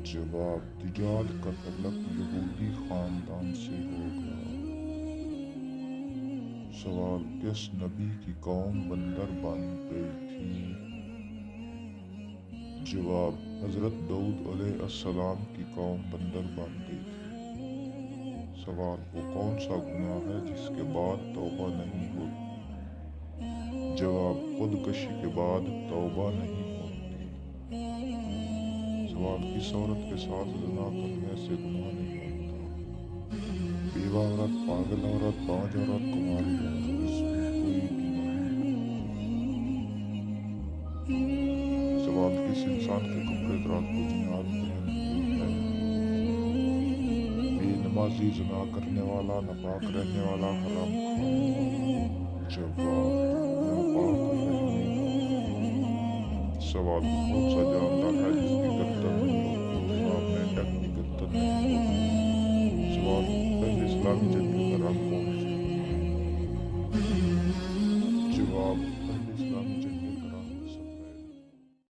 جواب: دجال کا تعلق یہودی خاندان سے ہوگا۔ سوال: کس نبی کی قوم بندر بن گئی تھی؟ جواب: حضرت داؤد علیہ السلام کی قوم بندر بن گئی تھی۔ سوال: وہ کون سا گناہ ہے جس کے بعد توبہ نہیں ہوتی؟ جواب: خودکشی کے بعد توبہ نہیں ہوتی۔ سوال: کس عورت کے ساتھ زنا کرنے سے گناہ نہیں ہوتا؟ بیوہ عورت، پاگل عورت، باج عورت، کماری عورت، اس میں کوئی بھی نہیں۔ سوال: کس انسان کے کپڑے رات کو جنات پہنتی ہے؟ بے نمازی، زنا کرنے والا، ناپاک رہنے والا، حرام کھانے والا۔ جواب: ناپاک رہنے والا۔ سوال: کون سا جاندار ہے جس کی گردن نہیں ہوتی؟ جواب: مینڈک کی گردن نہیں ہوتی۔ سوال: پہلے اسلامی جھنڈے کا رنگ کون سا؟ جواب: